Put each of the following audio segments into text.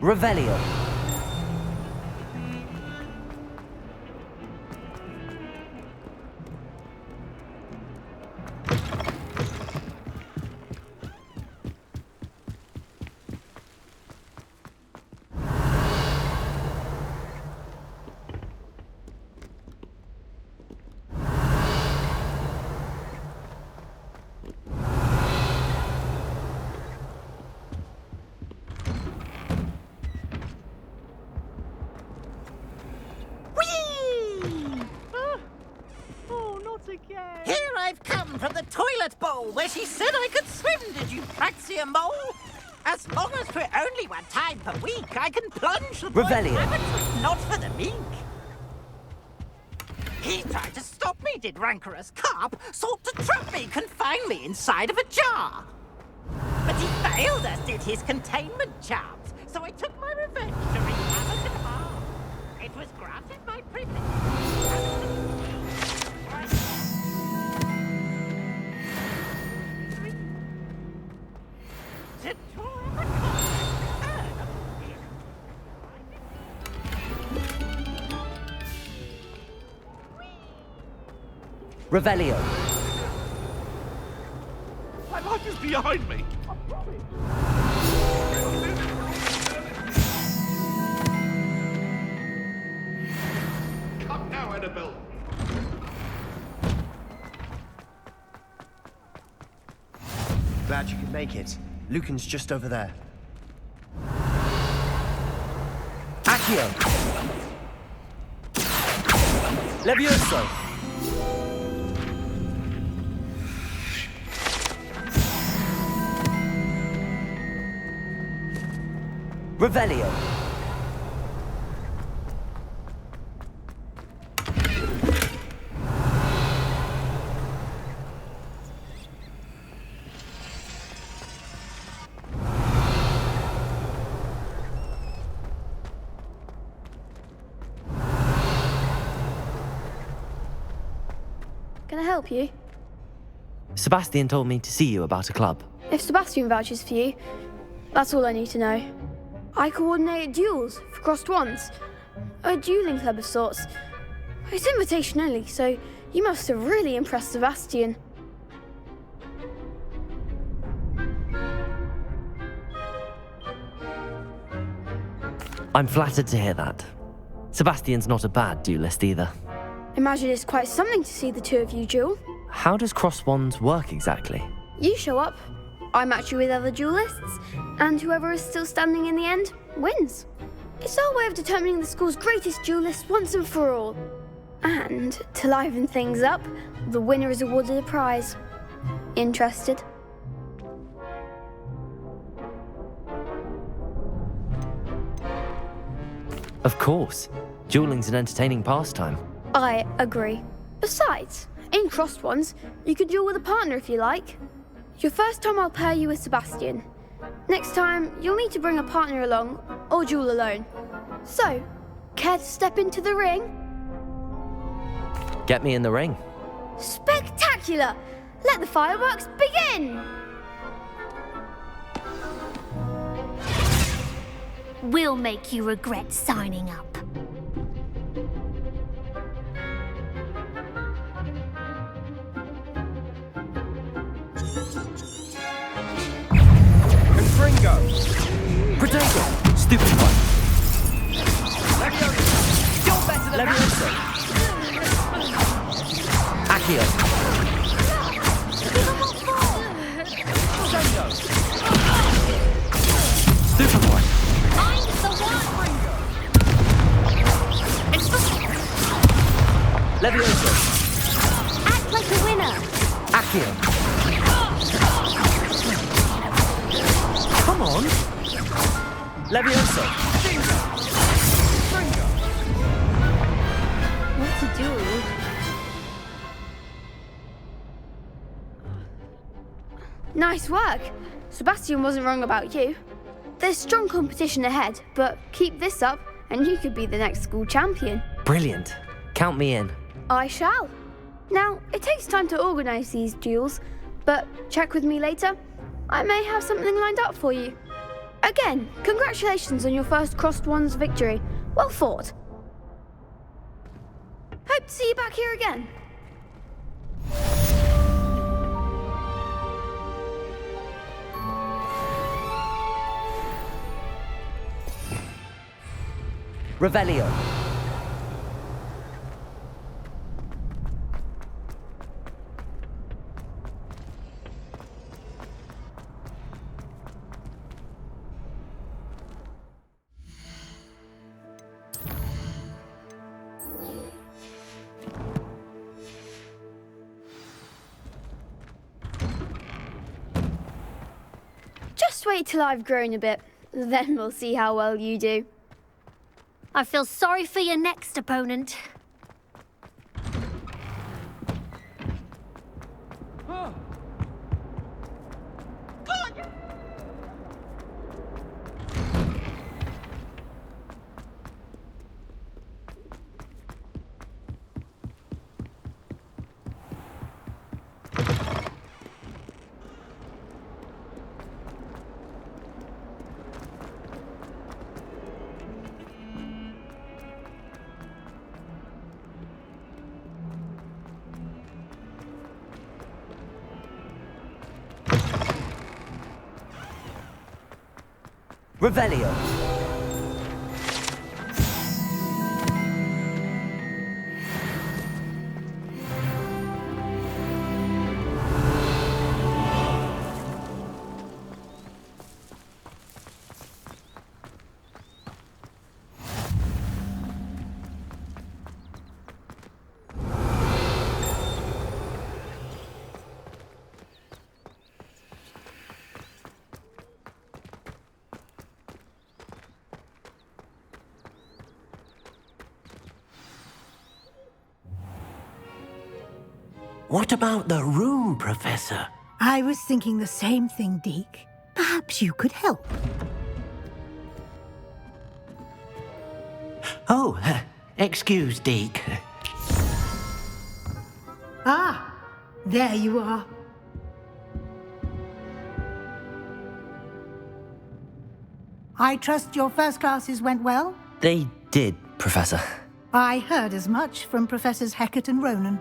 Revelio. Here I've come from the toilet bowl where she said I could swim, did you praxia mole? As long as for only 1 time per week, I can plunge the boy's Revelio. rabbit, not for the meek. He tried to stop me, did rancorous carp, sought to trap me, confine me inside of a jar. But he failed, as did his containment charms, so I took my revenge to wreak havoc and harm. It was granted my privilege. Revelio. My life is behind me. Come now, Annabelle. Glad you could make it. Lucan's just over there. Accio. Levioso. Revelio. Can I help you? Sebastian told me to see you about a club. If Sebastian vouches for you, that's all I need to know. I coordinate duels for crossed wands. A dueling club of sorts. It's invitation only, so you must have really impressed Sebastian. I'm flattered to hear that. Sebastian's not a bad duelist either. Imagine it's quite something to see the two of you duel. How does cross wands work exactly? You show up, I match you with other duelists, and whoever is still standing in the end wins. It's our way of determining the school's greatest duelist once and for all. And to liven things up, the winner is awarded a prize. Interested? Of course. Dueling's an entertaining pastime. I agree. Besides, in crossed ones, you could duel with a partner if you like. Your first time I'll pair you with Sebastian. Next time, you'll need to bring a partner along, or duel alone. So, care to step into the ring? Get me in the ring. Spectacular! Let the fireworks begin! We'll make you regret signing up. Confringo! Protego! Stupid one. You're better than Levioso. Accio. Stupid one. I'm the one! It's the... Levioso. Act like a winner! Accio. Come on. Levioso. What to do? Nice work. Sebastian wasn't wrong about you. There's strong competition ahead, but keep this up and you could be the next school champion. Brilliant. Count me in. I shall. Now, it takes time to organise these duels, but check with me later. I may have something lined up for you. Again, congratulations on your first Crossed Wands victory. Well fought. Hope to see you back here again. Revelio. Just wait till I've grown a bit, then we'll see how well you do. I feel sorry for your next opponent. Revelio. What about the room, Professor? I was thinking the same thing, Deke. Perhaps you could help. Oh, excuse, Deke. Ah, there you are. I trust your first classes went well? They did, Professor. I heard as much from Professors Hecat and Ronan.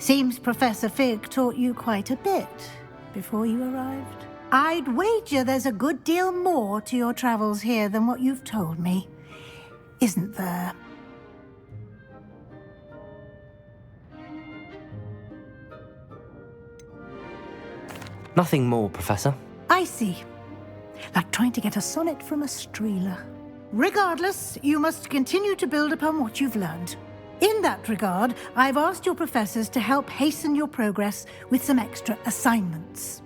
Seems Professor Fig taught you quite a bit before you arrived. I'd wager there's a good deal more to your travels here than what you've told me, isn't there? Nothing more, Professor. I see. Like trying to get a sonnet from a streeler. Regardless, you must continue to build upon what you've learned. In that regard, I've asked your professors to help hasten your progress with some extra assignments.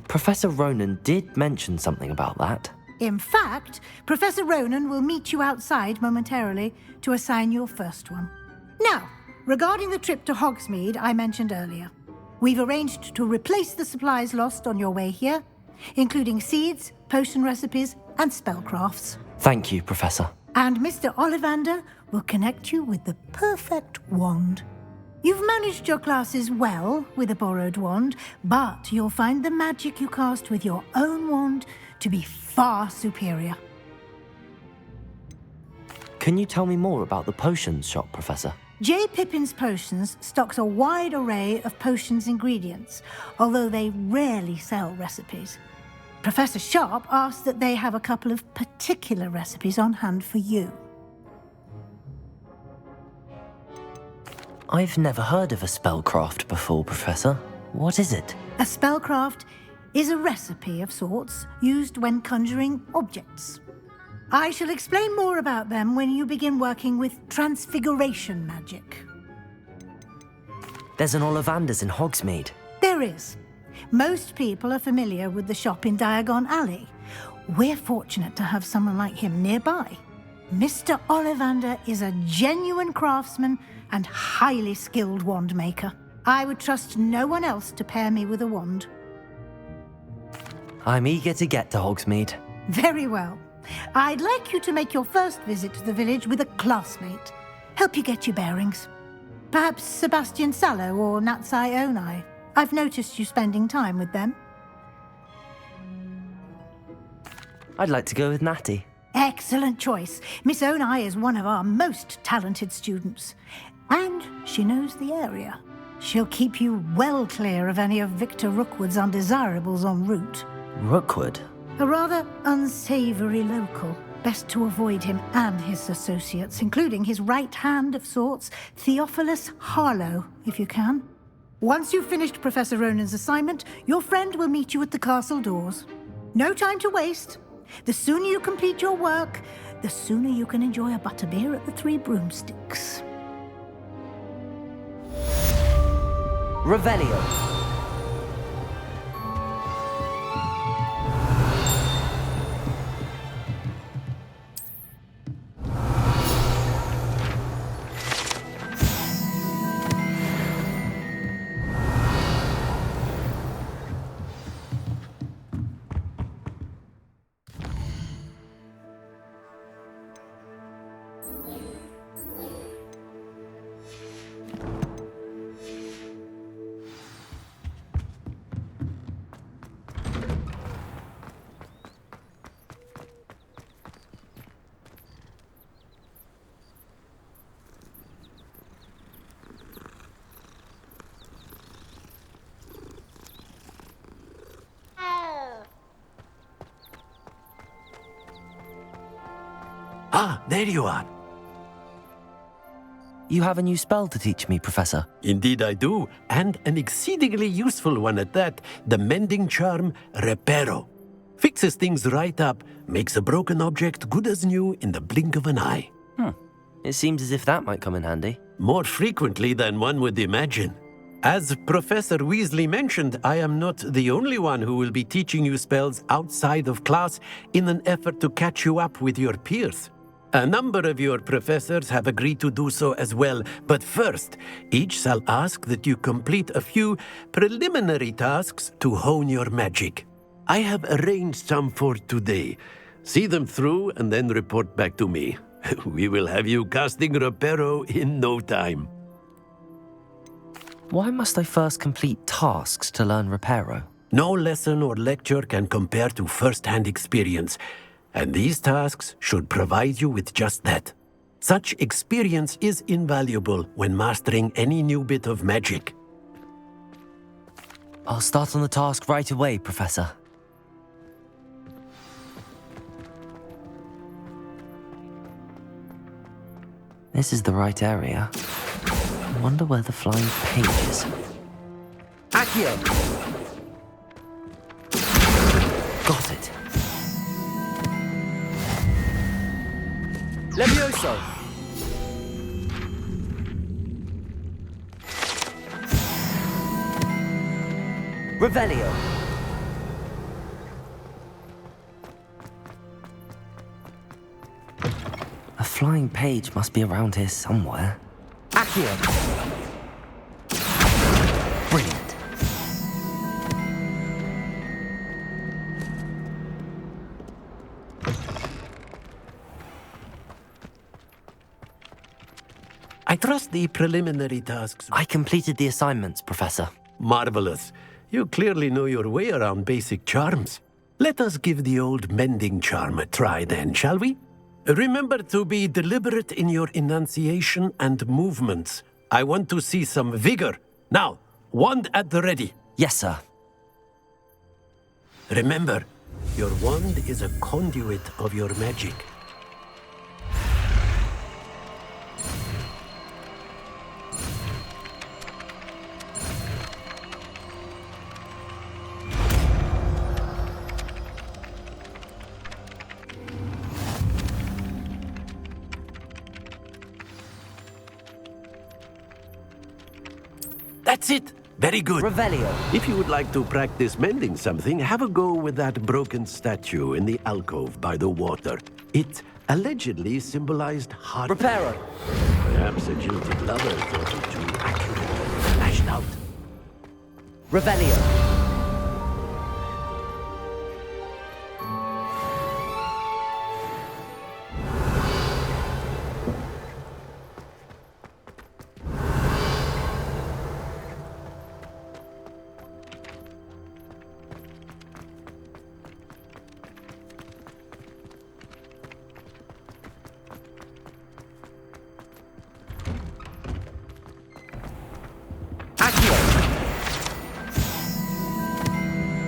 Professor Ronan did mention something about that. In fact, Professor Ronan will meet you outside momentarily to assign your first one. Now, regarding the trip to Hogsmeade I mentioned earlier, we've arranged to replace the supplies lost on your way here, including seeds, potion recipes, and spellcrafts. Thank you, Professor. And Mr. Ollivander will connect you with the perfect wand. You've managed your classes well with a borrowed wand, but you'll find the magic you cast with your own wand to be far superior. Can you tell me more about the potions shop, Professor? J. Pippin's Potions stocks a wide array of potions ingredients, although they rarely sell recipes. Professor Sharp asked that they have a couple of particular recipes on hand for you. I've never heard of a spellcraft before, Professor. What is it? A spellcraft is a recipe of sorts used when conjuring objects. I shall explain more about them when you begin working with transfiguration magic. There's an Ollivander's in Hogsmeade. There is. Most people are familiar with the shop in Diagon Alley. We're fortunate to have someone like him nearby. Mr. Ollivander is a genuine craftsman and highly skilled wand maker. I would trust no one else to pair me with a wand. I'm eager to get to Hogsmeade. Very well. I'd like you to make your first visit to the village with a classmate. Help you get your bearings. Perhaps Sebastian Sallow or Natsai Onai. I've noticed you spending time with them. I'd like to go with Natty. Excellent choice. Miss Onai is one of our most talented students. And she knows the area. She'll keep you well clear of any of Victor Rookwood's undesirables en route. Rookwood? A rather unsavoury local. Best to avoid him and his associates, including his right hand of sorts, Theophilus Harlow, if you can. Once you've finished Professor Ronan's assignment, your friend will meet you at the castle doors. No time to waste. The sooner you complete your work, the sooner you can enjoy a butterbeer at the Three Broomsticks. Revelio. Ah, there you are. You have a new spell to teach me, Professor. Indeed I do, and an exceedingly useful one at that. The mending charm, Espero. Fixes things right up, makes a broken object good as new in the blink of an eye. It seems as if that might come in handy. More frequently than one would imagine. As Professor Weasley mentioned, I am not the only one who will be teaching you spells outside of class in an effort to catch you up with your peers. A number of your professors have agreed to do so as well, but first, each shall ask that you complete a few preliminary tasks to hone your magic. I have arranged some for today. See them through and then report back to me. We will have you casting Espero in no time. Why must I first complete tasks to learn Espero? No lesson or lecture can compare to first-hand experience, and these tasks should provide you with just that. Such experience is invaluable when mastering any new bit of magic. I'll start on the task right away, Professor. This is the right area. I wonder where the flying page is. Accio! Got it. Levioso! Revelio! A flying page must be around here somewhere. Accio! Brilliant. I trust the preliminary tasks. I completed the assignments, Professor. Marvelous. You clearly know your way around basic charms. Let us give the old mending charm a try then, shall we? Remember to be deliberate in your enunciation and movements. I want to see some vigor. Now, wand at the ready. Yes, sir. Remember, your wand is a conduit of your magic. That's it. Very good. Revelio. If you would like to practice mending something, have a go with that broken statue in the alcove by the water. It allegedly symbolized heart. Reparo. Perhaps a jilted lover thought it too accurately lashed out. Revelio.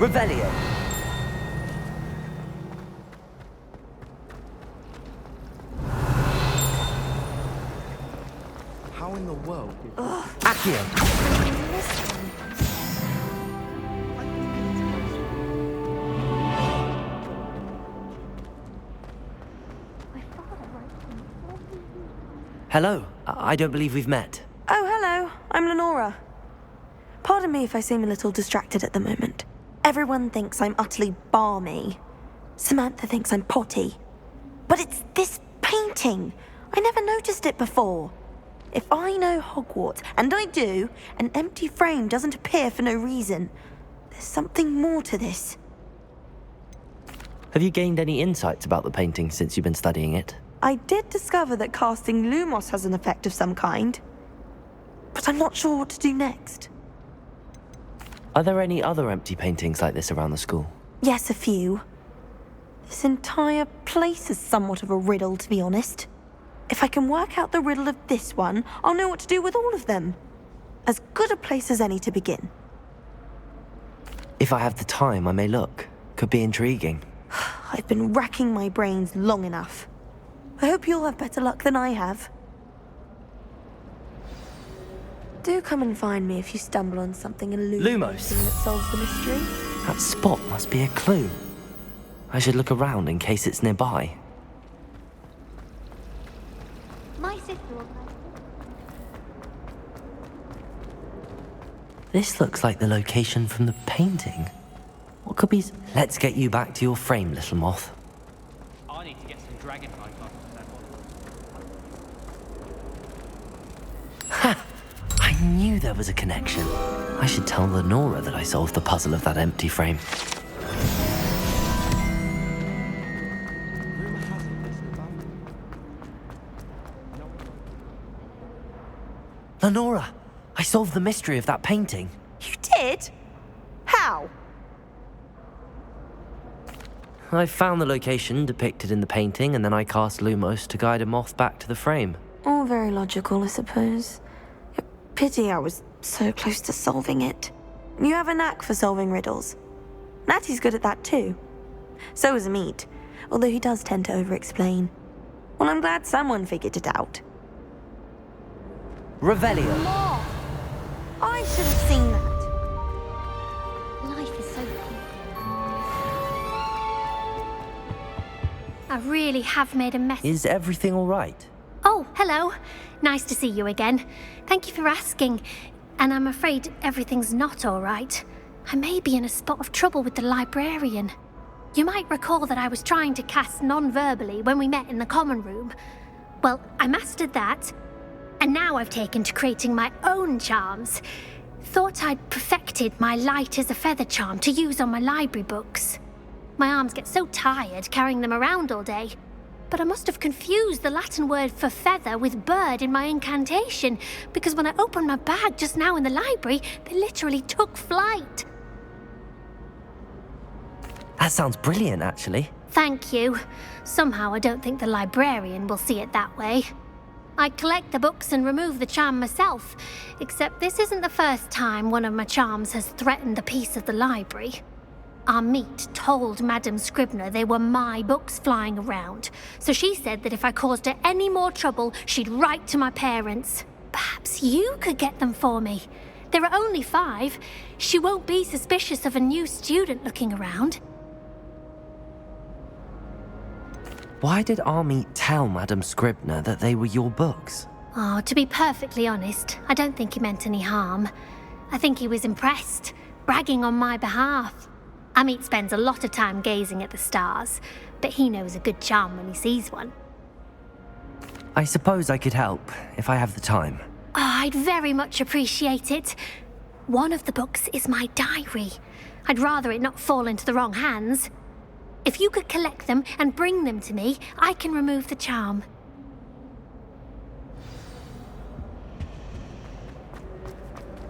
Revelio. How in the world did... Accio. Hello. I don't believe we've met. Oh, hello. I'm Lenora. Pardon me if I seem a little distracted at the moment. Everyone thinks I'm utterly balmy. Samantha thinks I'm potty. But it's this painting. I never noticed it before. If I know Hogwarts, and I do, an empty frame doesn't appear for no reason. There's something more to this. Have you gained any insights about the painting since you've been studying it? I did discover that casting Lumos has an effect of some kind. But I'm not sure what to do next. Are there any other empty paintings like this around the school? Yes, a few. This entire place is somewhat of a riddle, to be honest. If I can work out the riddle of this one, I'll know what to do with all of them. As good a place as any to begin. If I have the time, I may look. Could be intriguing. I've been racking my brains long enough. I hope you'll have better luck than I have. Do come and find me if you stumble on something illuminating Lumos. that solves the mystery. That spot must be a clue. I should look around in case it's nearby. My sister organised This looks like the location from the painting. What could be... Let's get you back to your frame, little moth. I need to get some dragonfly cards for that one. Ha! I knew there was a connection. I should tell Lenora that I solved the puzzle of that empty frame. Rumor has it this about... Lenora! I solved the mystery of that painting. You did? How? I found the location depicted in the painting, and then I cast Lumos to guide a moth back to the frame. All very logical, I suppose. Pity I was so close to solving it. You have a knack for solving riddles. Natty's good at that too. So is Amit, although he does tend to over-explain. Well, I'm glad someone figured it out. Revelio. Moth! I should have seen that. life is so cool. I really have made a mess. Is everything all right? Oh, hello. Nice to see you again. Thank you for asking. And I'm afraid everything's not all right. I may be in a spot of trouble with the librarian. You might recall that I was trying to cast non-verbally when we met in the common room. Well, I mastered that. And now I've taken to creating my own charms. Thought I'd perfected my light as a feather charm to use on my library books. My arms get so tired carrying them around all day. But I must have confused the Latin word for feather with bird in my incantation, because when I opened my bag just now in the library, they literally took flight. That sounds brilliant, actually. Thank you. Somehow I don't think the librarian will see it that way. I collect the books and remove the charm myself, except this isn't the first time one of my charms has threatened the peace of the library. Amit told Madame Scribner they were my books flying around, so she said that if I caused her any more trouble, she'd write to my parents. Perhaps you could get them for me. There are only 5. She won't be suspicious of a new student looking around. Why did Amit tell Madame Scribner that they were your books? Oh, to be perfectly honest, I don't think he meant any harm. I think he was impressed, bragging on my behalf. Amit spends a lot of time gazing at the stars, but he knows a good charm when he sees one. I suppose I could help, if I have the time. Oh, I'd very much appreciate it. one of the books is my diary. I'd rather it not fall into the wrong hands. If you could collect them and bring them to me, I can remove the charm.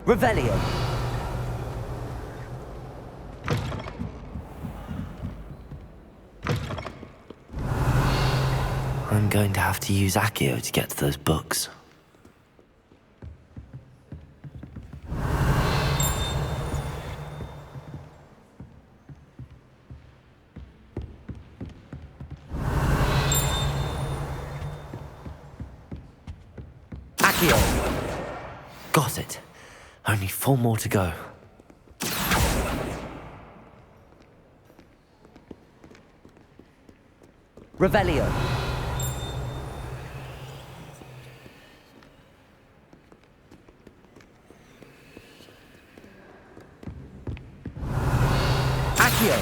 Revelio. I'm going to have to use Accio to get to those books. Accio! Got it. Only 4 more to go. Revelio. Accio.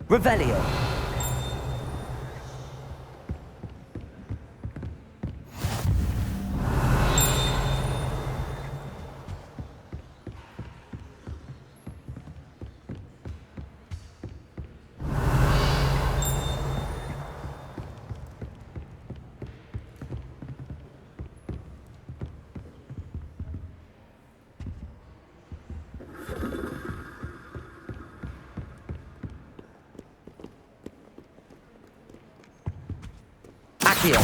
Revelio. Accio.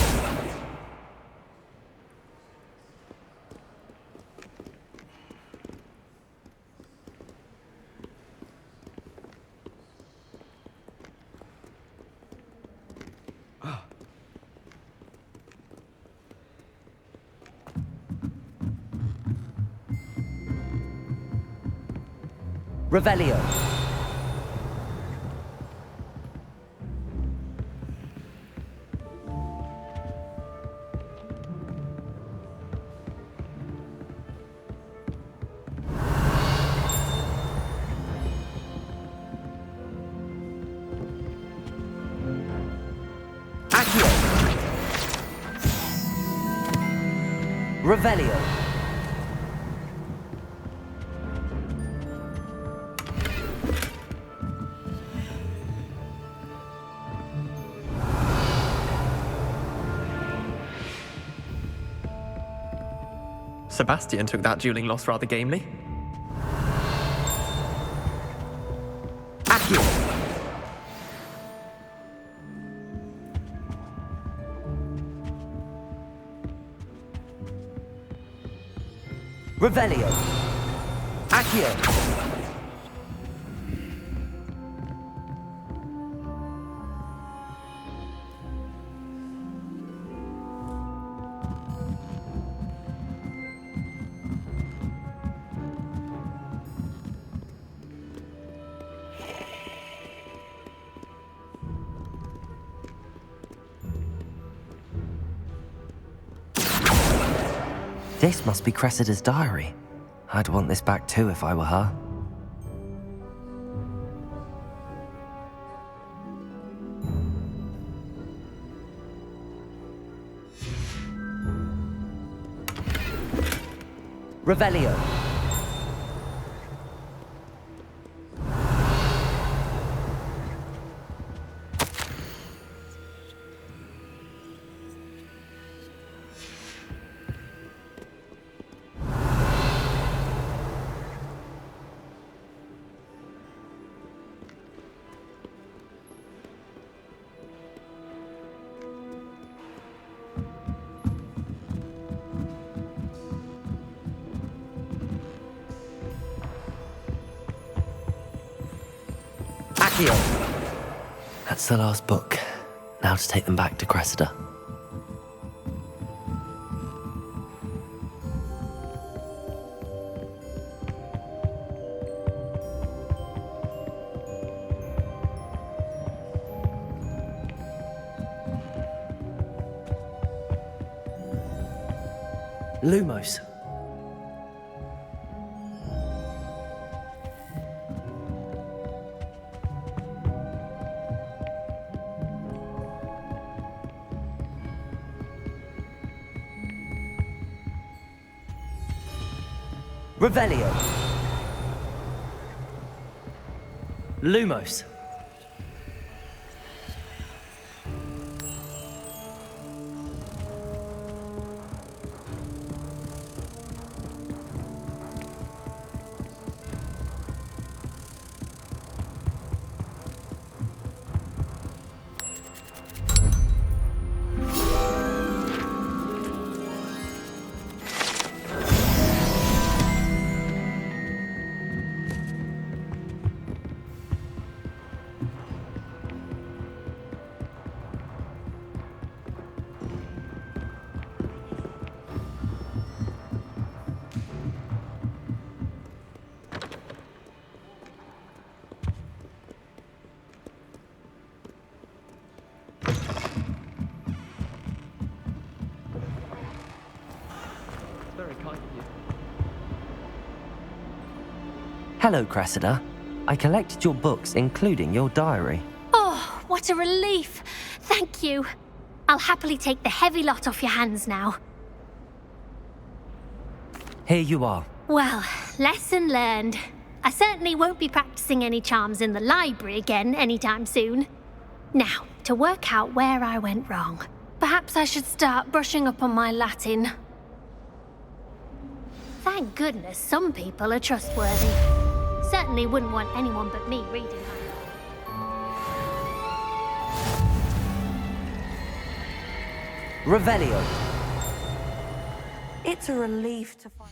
Revelio. Accio. Revelio. Sebastian took that dueling loss rather gamely. Accio. Revelio. Accio. This must be Cressida's diary. I'd want this back too if I were her. Revelio. Accio. That's the last book. Now to take them back to Cressida. Lumos. Revelio. Lumos. Very kind of you. Hello, Cressida. I collected your books, including your diary. Oh, what a relief. Thank you. I'll happily take the heavy lot off your hands now. Here you are. Well, lesson learned. I certainly won't be practicing any charms in the library again anytime soon. Now, to work out where I went wrong. Perhaps I should start brushing up on my Latin. Thank goodness some people are trustworthy. Certainly wouldn't want anyone but me reading them. Revelio. It's a relief to find.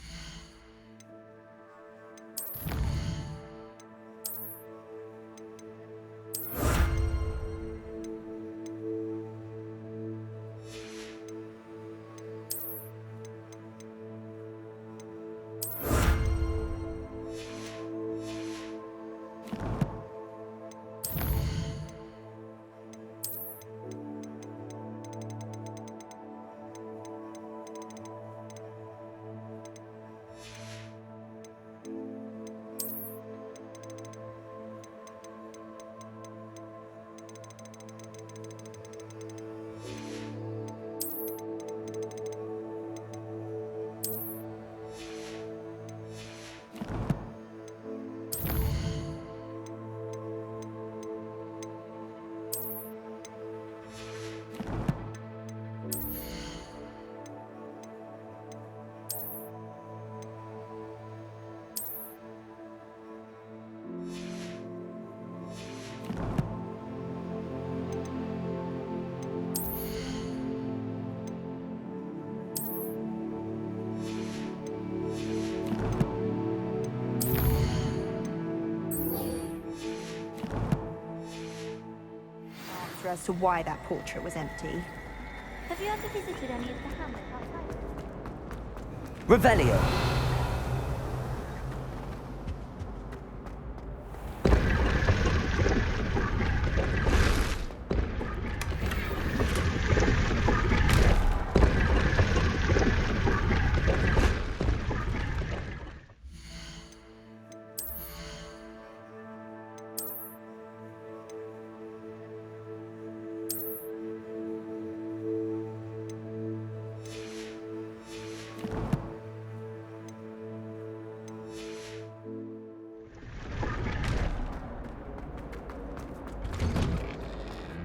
As to why that portrait was empty. Have you ever visited any of the hamlets outside? Revelio.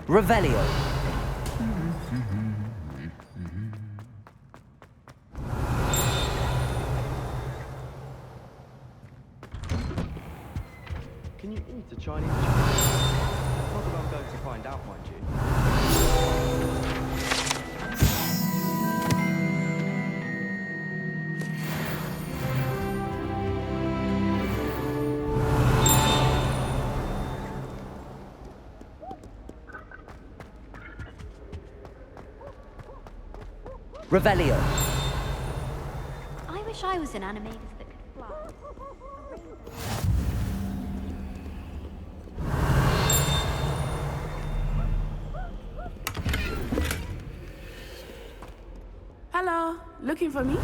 Revelio. Can you eat a Chinese chicken? Not that I'm going to find out, mind you. Revelio. I wish I was an animagus that could fly. Hello, looking for me?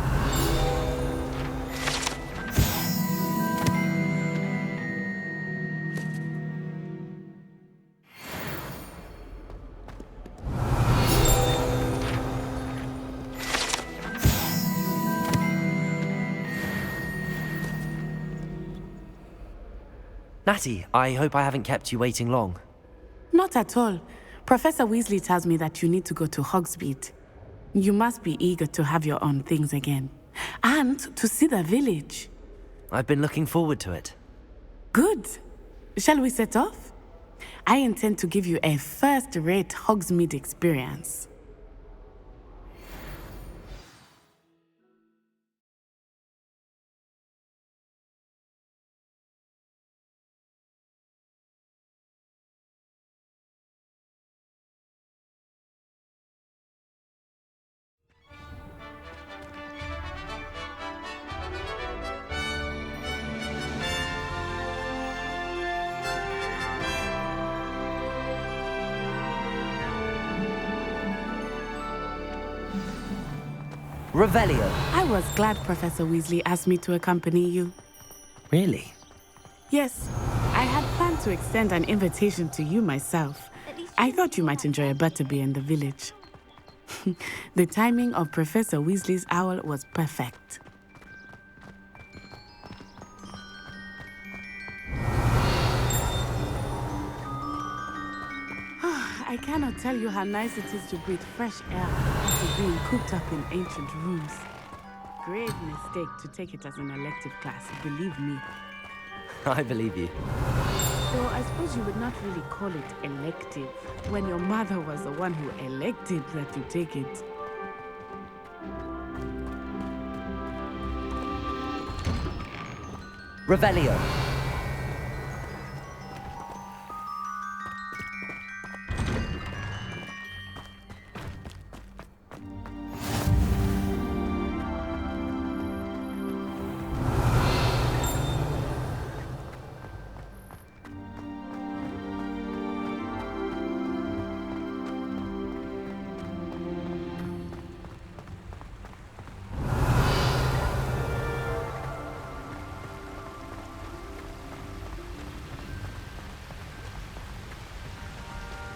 Natty, I hope I haven't kept you waiting long. Not at all. Professor Weasley tells me that you need to go to Hogsmeade. You must be eager to have your own things again. And to see the village. I've been looking forward to it. Good. Shall we set off? I intend to give you a first-rate Hogsmeade experience. Revelio. I was glad Professor Weasley asked me to accompany you. Really? Yes, I had planned to extend an invitation to you myself. I thought you might enjoy a butterbeer in the village. The timing of Professor Weasley's owl was perfect. I cannot tell you how nice it is to breathe fresh air after being cooped up in ancient rooms. Great mistake to take it as an elective class, believe me. I believe you. Though I suppose you would not really call it elective when your mother was the one who elected that you take it. Revelio.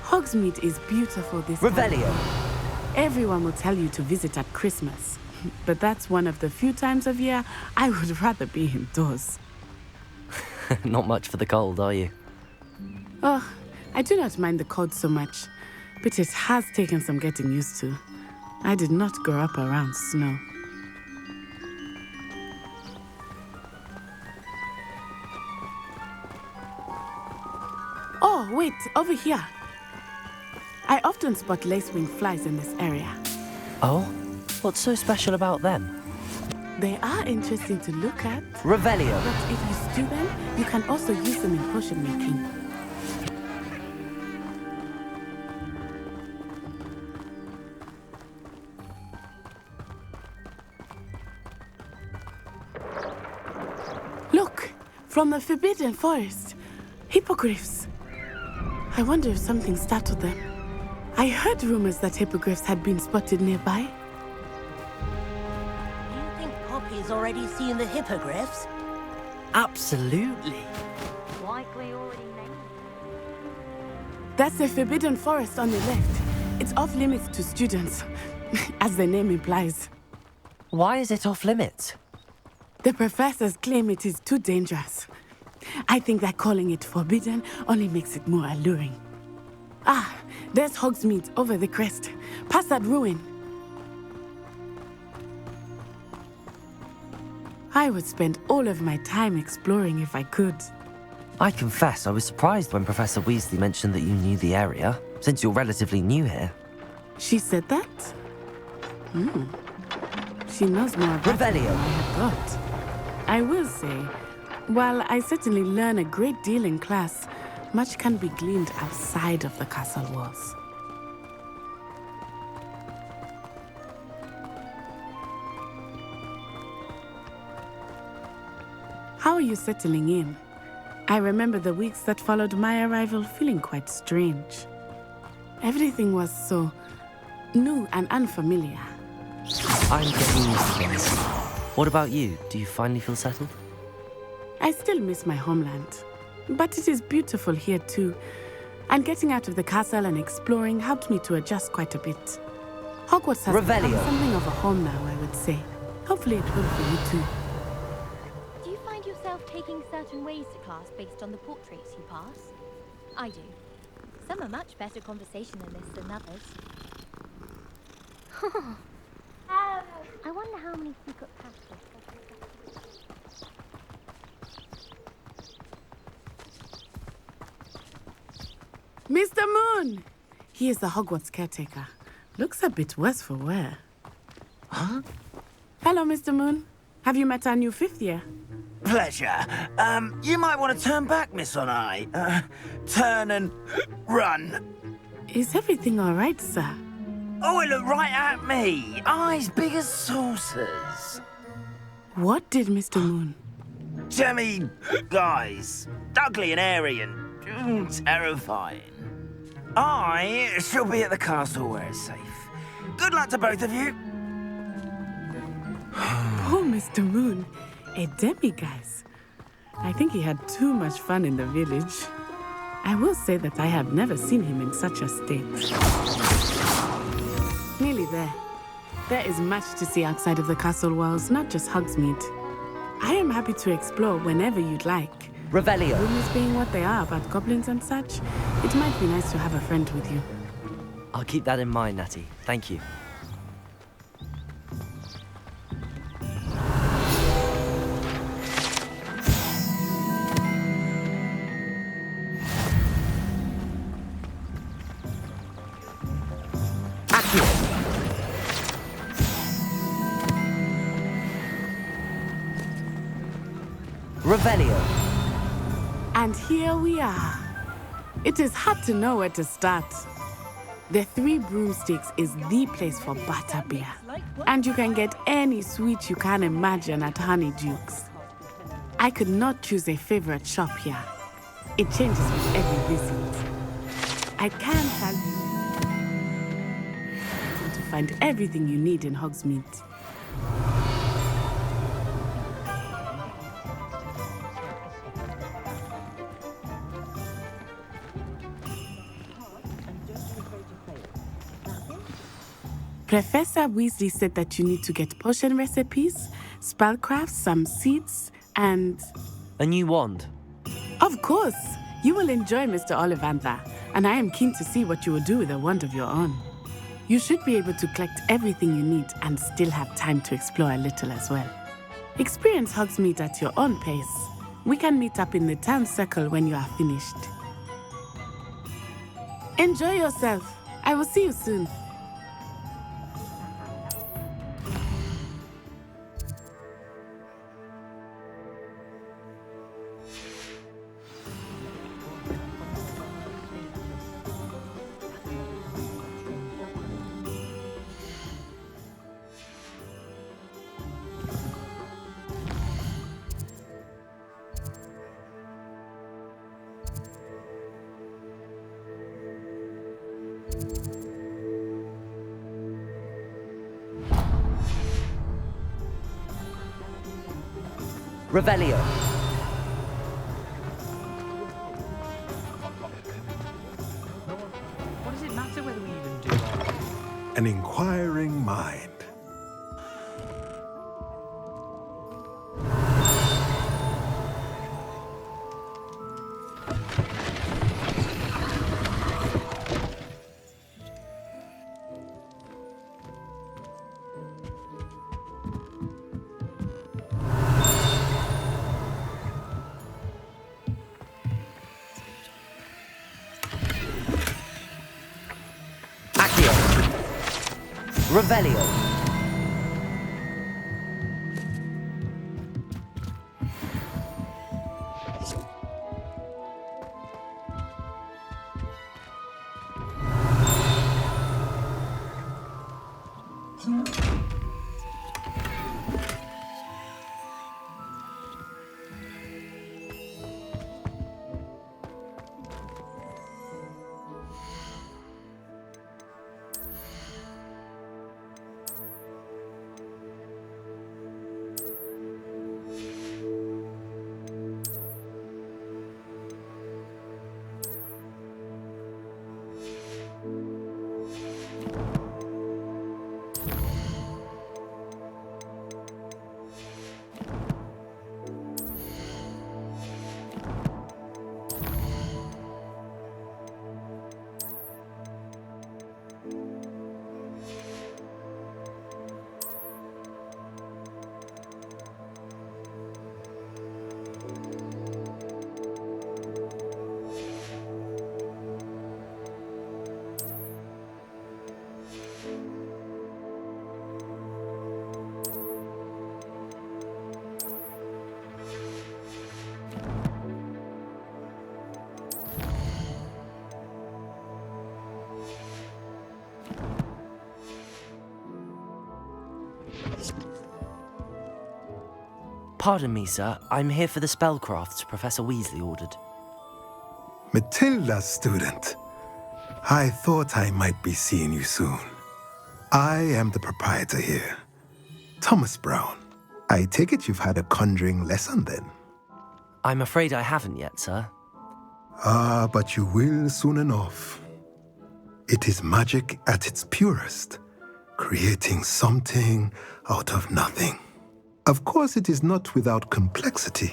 Hogsmeade is beautiful this Revelio. time. Everyone will tell you to visit at Christmas, but that's one of the few times of year I would rather be indoors. Not much for the cold, are you? Oh, I do not mind the cold so much, but it has taken some getting used to. I did not grow up around snow. Oh, wait, over here. I often spot lacewing flies in this area. Oh? What's so special about them? They are interesting to look at. Revelio. But if you stew them, you can also use them in potion making. Look! From the Forbidden Forest. Hippogriffs. I wonder if something startled them. I heard rumors that hippogriffs had been spotted nearby. Do you think Poppy's already seen the hippogriffs? Absolutely. Likely already named. That's the Forbidden Forest on the left. It's off limits to students, as the name implies. Why is it off limits? The professors claim it is too dangerous. I think that calling it forbidden only makes it more alluring. Ah, there's Hogsmeade over the crest. Past that ruin. I would spend all of my time exploring if I could. I confess I was surprised when Professor Weasley mentioned that you knew the area, since you're relatively new here. She said that? She knows more about it than I had thought. I will say, while I certainly learn a great deal in class, much can be gleaned outside of the castle walls. How are you settling in? I remember the weeks that followed my arrival feeling quite strange. Everything was so new and unfamiliar. I'm getting used to things. What about you? Do you finally feel settled? I still miss my homeland, but it is beautiful here too. And getting out of the castle and exploring helped me to adjust quite a bit. Hogwarts has become something of a home now, I would say. Hopefully it will for you too. Do you find yourself taking certain ways to class based on the portraits you pass? I do. Some are much better conversationalists than others. I wonder how many secret passages. Mr. Moon! He is the Hogwarts caretaker. Looks a bit worse for wear. Huh? Hello, Mr. Moon. Have you met our new 5th year? Pleasure. You might want to turn back, Miss Onai. Turn and run. Is everything all right, sir? Oh, it looked right at me. Eyes big as saucers. What did Mr. Moon? Jemmy guys. Ugly and airy and terrifying. I shall be at the castle where it's safe. Good luck to both of you. Oh, Mr. Moon. A demiguise. I think he had too much fun in the village. I will say that I have never seen him in such a state. Nearly there. There is much to see outside of the castle walls, not just Hogsmeade. I am happy to explore whenever you'd like. Revelio. Rumors being what they are about goblins and such, it might be nice to have a friend with you. I'll keep that in mind, Natty. Thank you. Revelio. And here we are. It is hard to know where to start. The Three Broomsticks is the place for butterbeer. And you can get any sweet you can imagine at Honeydukes. I could not choose a favorite shop here. It changes with every visit. I can tell you to find everything you need in Hogsmeade. Professor Weasley said that you need to get potion recipes, spellcrafts, some seeds, and... A new wand. Of course! You will enjoy Mr. Ollivander, and I am keen to see what you will do with a wand of your own. You should be able to collect everything you need and still have time to explore a little as well. Experience Hogsmeade at your own pace. We can meet up in the town circle when you are finished. Enjoy yourself. I will see you soon. Revelio. What does it matter whether we even do that? An inquiring mind. Revelio. Pardon me, sir. I'm here for the spellcrafts Professor Weasley ordered. Matilda, student. I thought I might be seeing you soon. I am the proprietor here, Thomas Brown. I take it you've had a conjuring lesson then? I'm afraid I haven't yet, sir. Ah, but you will soon enough. It is magic at its purest, creating something out of nothing. Of course, it is not without complexity,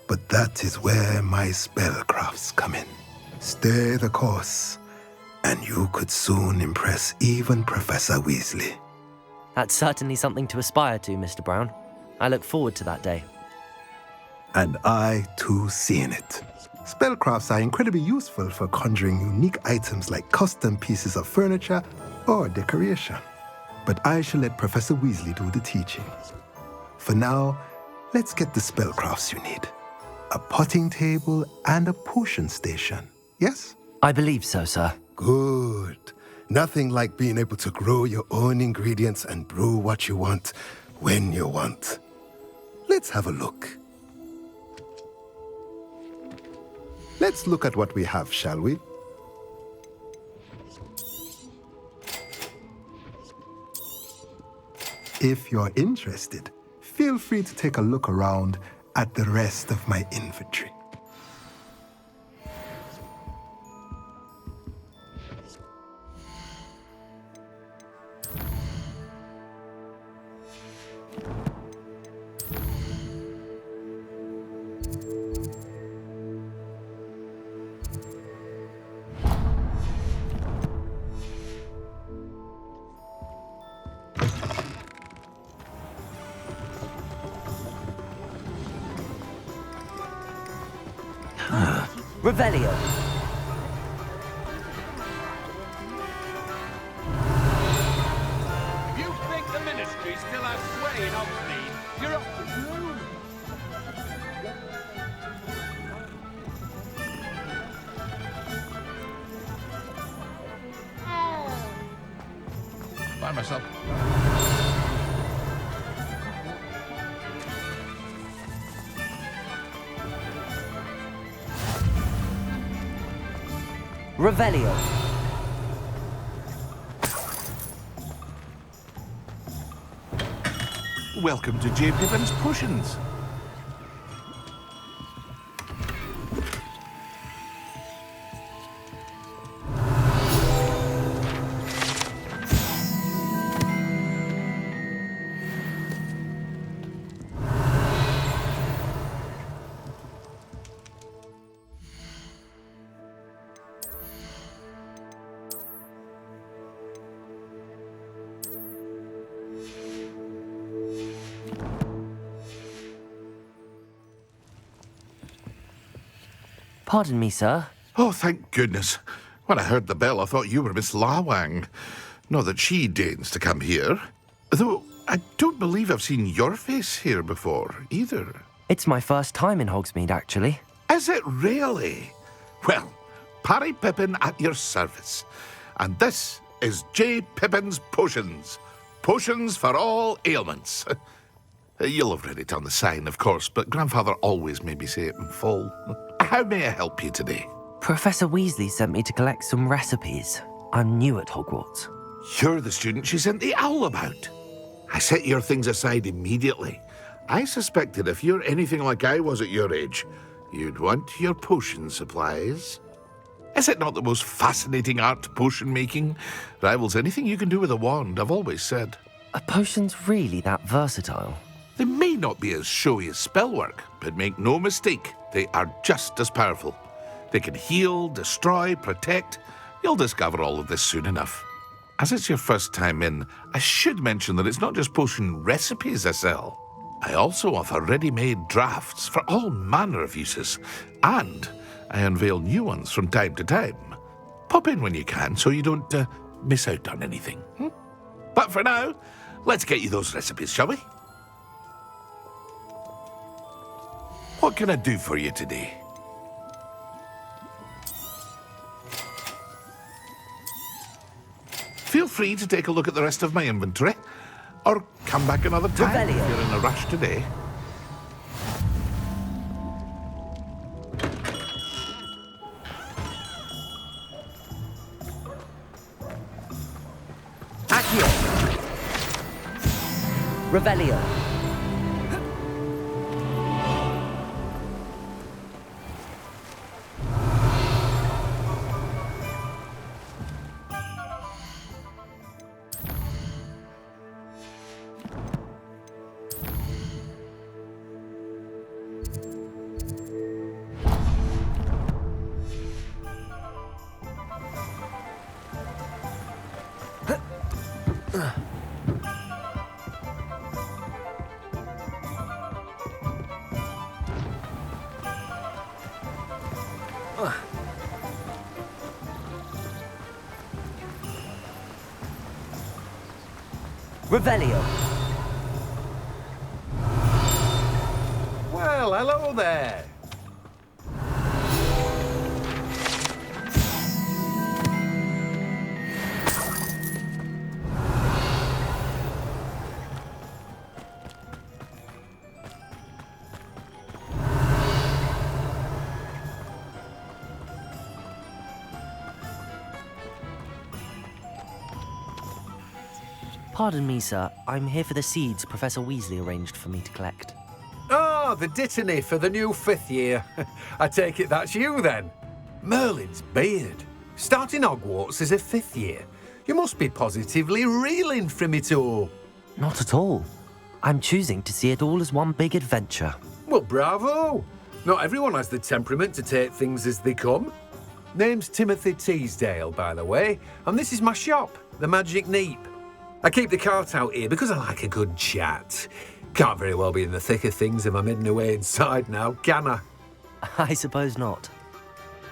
but that is where my spellcrafts come in. Stay the course, and you could soon impress even Professor Weasley. That's certainly something to aspire to, Mr. Brown. I look forward to that day. And I, too, seeing it. Spellcrafts are incredibly useful for conjuring unique items like custom pieces of furniture or decoration. But I shall let Professor Weasley do the teaching. For now, let's get the spellcrafts you need. A potting table and a potion station, yes? I believe so, sir. Good. Nothing like being able to grow your own ingredients and brew what you want when you want. Let's have a look. Let's look at what we have, shall we? If you're interested, feel free to take a look around at the rest of my inventory. Revelio. If you think the Ministry still has sway in Hogsmeade, you're up to blue. By myself. Revelio. Welcome to J. Pippin's Potions. Pardon me, sir. Oh, thank goodness. When I heard the bell, I thought you were Miss Lawang. Not that she deigns to come here. Though I don't believe I've seen your face here before, either. It's my first time in Hogsmeade, actually. Is it really? Well, Parry Pippin at your service. And this is J. Pippin's Potions. Potions for all ailments. You'll have read it on the sign, of course, but Grandfather always made me say it in full. How may I help you today? Professor Weasley sent me to collect some recipes. I'm new at Hogwarts. You're the student she sent the owl about. I set your things aside immediately. I suspected if you're anything like I was at your age, you'd want your potion supplies. Is it not the most fascinating art, potion making? Rivals anything you can do with a wand, I've always said. Are potions really that versatile? They may not be as showy as spellwork, but make no mistake, they are just as powerful. They can heal, destroy, protect. You'll discover all of this soon enough. As it's your first time in, I should mention that it's not just potion recipes I sell. I also offer ready-made drafts for all manner of uses, and I unveil new ones from time to time. Pop in when you can so you don't miss out on anything. But for now, let's get you those recipes, shall we? What can I do for you today? Feel free to take a look at the rest of my inventory, or come back another time if you're in a rush today. Revelio. Revelio. Well, hello there. Pardon me, sir. I'm here for the seeds Professor Weasley arranged for me to collect. Ah, the dittany for the new 5th year. I take it that's you, then. Merlin's beard. Starting Hogwarts as a 5th year. You must be positively reeling from it all. Not at all. I'm choosing to see it all as one big adventure. Well, bravo. Not everyone has the temperament to take things as they come. Name's Timothy Teasdale, by the way, and this is my shop, the Magic Neep. I keep the cart out here because I like a good chat. Can't very well be in the thick of things if I'm hidden away inside now, can I? I suppose not.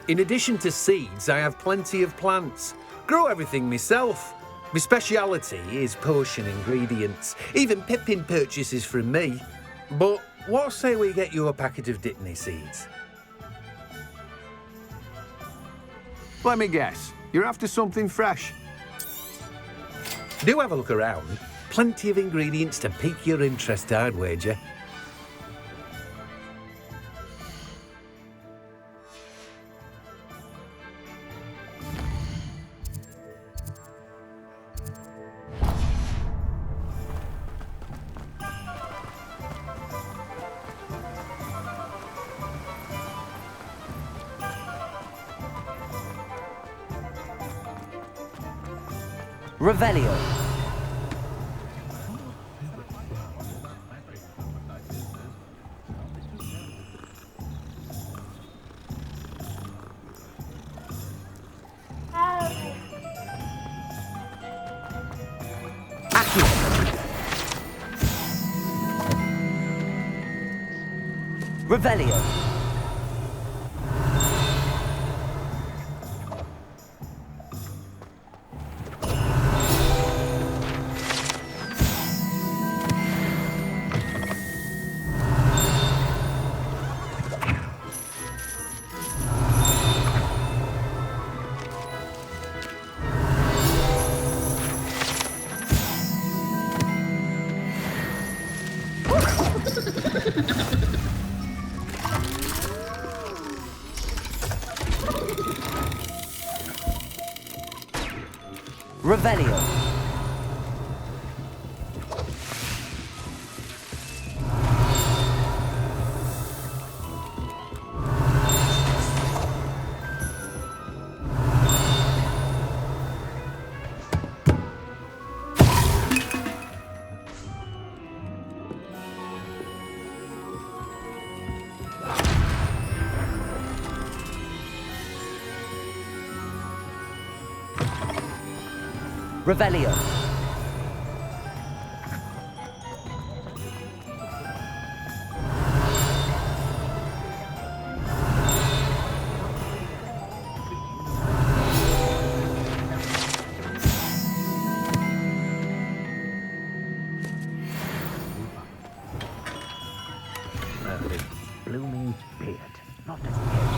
In addition to seeds, I have plenty of plants. Grow everything myself. My speciality is potion ingredients. Even Pippin purchases from me. But what say we get you a packet of Dittany seeds? Let me guess. You're after something fresh. Do have a look around. Plenty of ingredients to pique your interest, I'd wager. Revelio. Revelio. Revelio. Revelio. Blooming beard, not a head.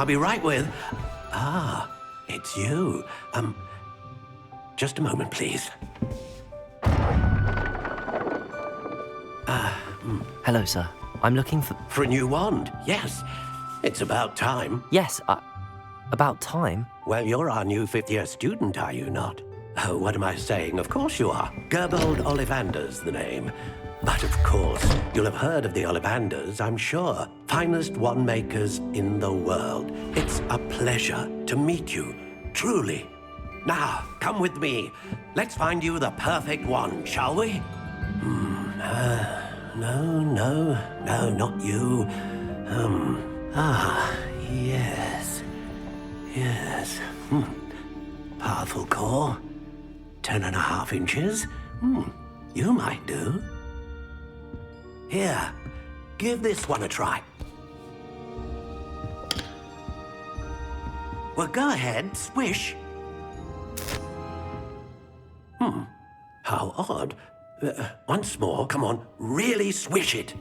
I'll be right with... Ah, it's you. Just a moment, please. Hello, sir. I'm looking for... For a new wand, yes. It's about time. Yes, about time? Well, you're our new fifth-year student, are you not? Oh, what am I saying? Of course you are. Gerbold Ollivander's the name. But of course, you'll have heard of the Ollivanders, I'm sure. Finest wand makers in the world. It's a pleasure to meet you, truly. Now, come with me. Let's find you the perfect wand, shall we? No, not you. Yes. Powerful core. 10.5 inches. You might do. Here, give this one a try. Well, go ahead, swish. How odd. Once more, come on, really swish it.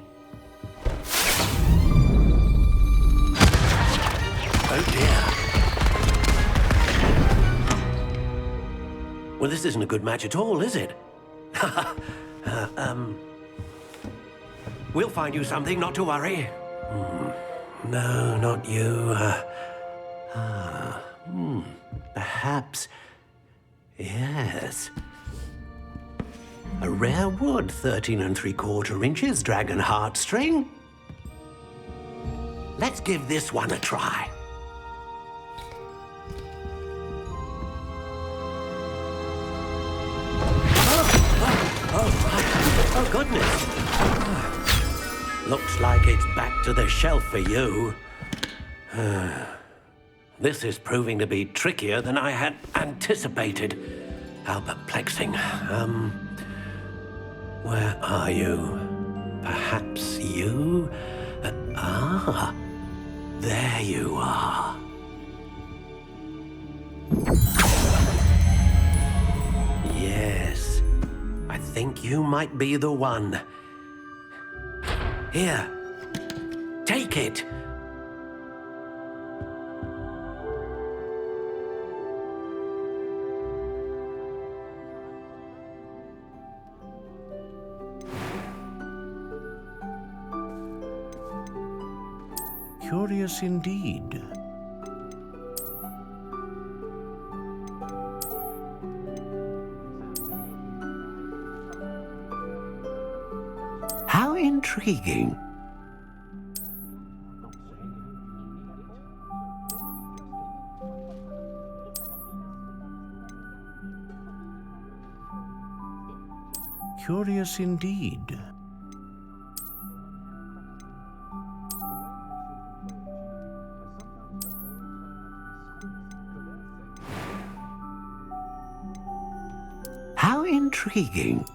Oh dear. Well, this isn't a good match at all, is it? We'll find you something, not to worry. No, not you. Perhaps... Yes. A rare wood, 13 3/4 inches, dragon heartstring. Let's give this one a try. Oh, goodness. Looks like it's back to the shelf for you. This is proving to be trickier than I had anticipated. How perplexing. Where are you? Perhaps you? There you are. Yes, I think you might be the one. Here, take it. Curious indeed. How intriguing. Curious indeed. How intriguing.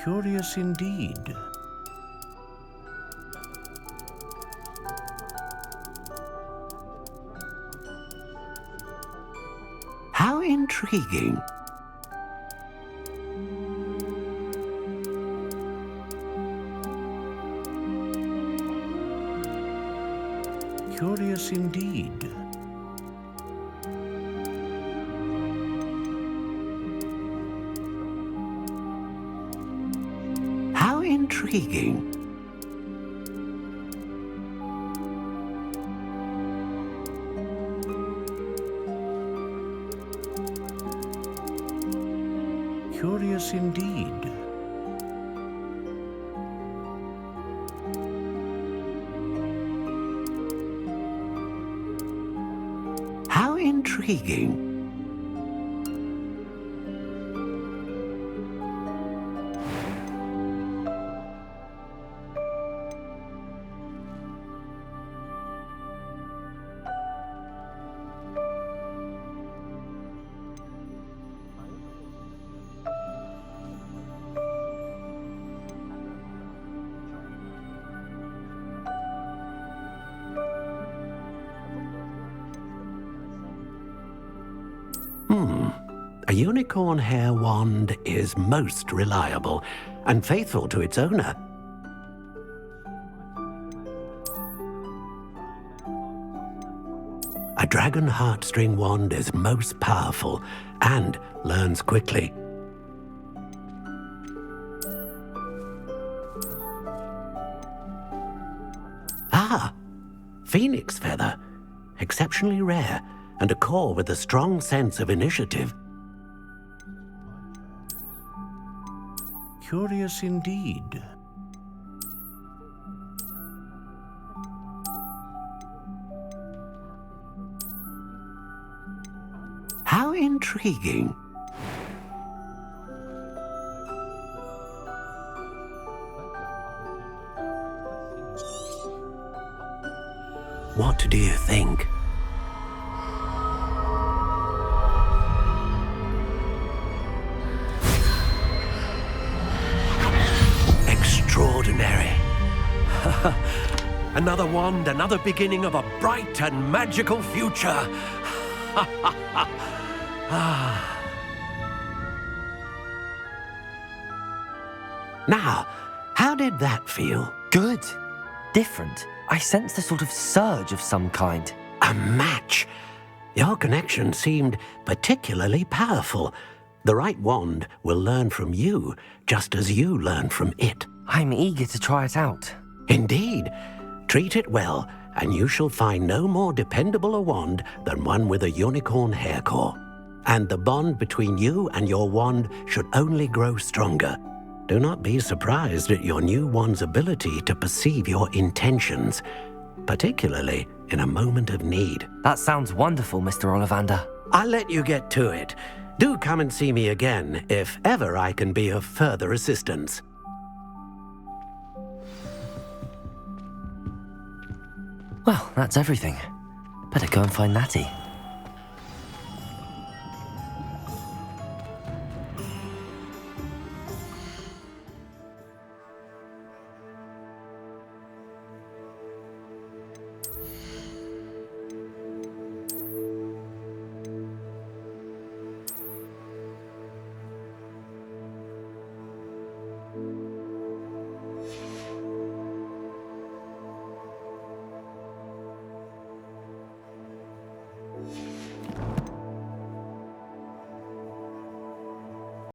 Curious indeed. How intriguing. Curious indeed. How intriguing. Curious indeed. How intriguing. A A unicorn hair wand is most reliable and faithful to its owner. A dragon heartstring wand is most powerful and learns quickly. Ah, phoenix feather. Exceptionally rare, and a core with a strong sense of initiative. Curious indeed. How intriguing. What do you think? Extraordinary. Another wand, another beginning of a bright and magical future. Now, how did that feel? Good. Different. I sensed a sort of surge of some kind. A match. Your connection seemed particularly powerful. The right wand will learn from you, just as you learn from it. I'm eager to try it out. Indeed. Treat it well, and you shall find no more dependable a wand than one with a unicorn hair core. And the bond between you and your wand should only grow stronger. Do not be surprised at your new wand's ability to perceive your intentions, particularly in a moment of need. That sounds wonderful, Mr. Ollivander. I'll let you get to it. Do come and see me again if ever I can be of further assistance. Well, that's everything. Better go and find Natty.